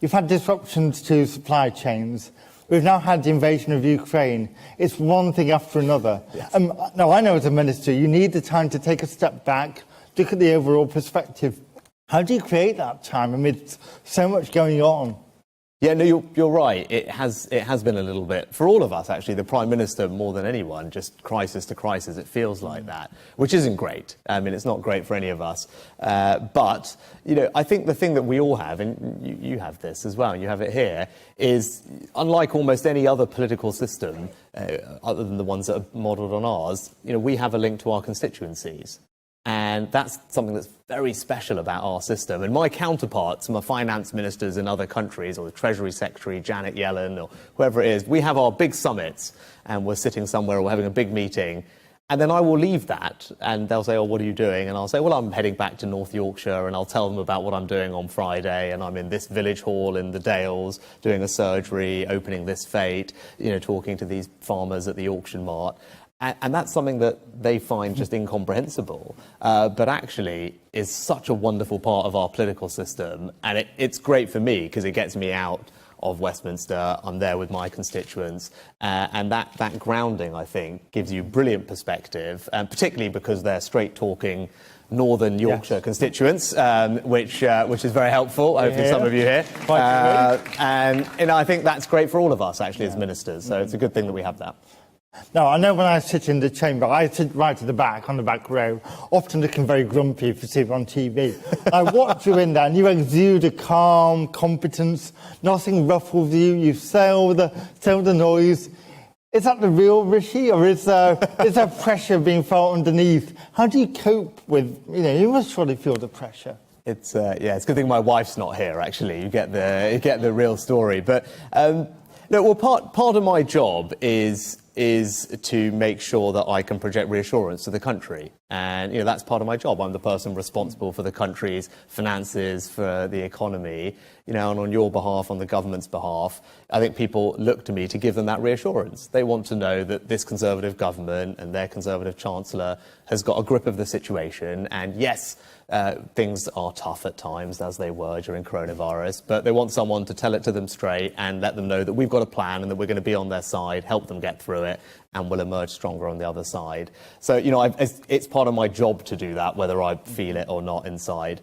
You've had disruptions to supply chains. We've now had the invasion of Ukraine. It's one thing after another. Yes. Now, I know as a minister, you need the time to take a step back, look at the overall perspective. How do you create that time amidst so much going on? Yeah, no, you're right. It has been a little bit, for all of us, actually, the Prime Minister, more than anyone, just crisis to crisis, it feels like that, which isn't great. I mean, it's not great for any of us. But, I think the thing that we all have, and you have this as well, you have it here, is unlike almost any other political system, other than the ones that are modelled on ours, we have a link to our constituencies. And that's something that's very special about our system. And my counterparts, my finance ministers in other countries, or the Treasury Secretary, Janet Yellen, or whoever it is, we have our big summits, and we're sitting somewhere, or we're having a big meeting. And then I will leave that, and they'll say, oh, what are you doing? And I'll say, well, I'm heading back to North Yorkshire, and I'll tell them about what I'm doing on Friday, and I'm in this village hall in the Dales, doing a surgery, opening this fete, talking to these farmers at the auction mart. And that's something that they find just incomprehensible, but actually is such a wonderful part of our political system. And it's great for me because it gets me out of Westminster. I'm there with my constituents. And that grounding, I think, gives you brilliant perspective, particularly because they're straight-talking Northern Yorkshire constituents, which is very helpful. Hopefully some of you here. And I think that's great for all of us, actually, as ministers. So it's a good thing that we have that. Now, I know when I sit in the chamber, I sit right at the back, on the back row, often looking very grumpy if you see it on TV. I watch you in there, and you exude a calm competence. Nothing ruffles you. You sail the noise. Is that the real Rishi, or is there pressure being felt underneath? How do you cope with, you must surely feel the pressure. It's a good thing my wife's not here, actually. You get the real story. But, part of my job is to make sure that I can project reassurance to the country. And, that's part of my job. I'm the person responsible for the country's finances, for the economy, and on your behalf, on the government's behalf, I think people look to me to give them that reassurance. They want to know that this Conservative government and their Conservative Chancellor has got a grip of the situation. And yes, things are tough at times, as they were during coronavirus, but they want someone to tell it to them straight and let them know that we've got a plan and that we're going to be on their side, help them get through it, and we'll emerge stronger on the other side. So, it's part of my job to do that, whether I feel it or not inside.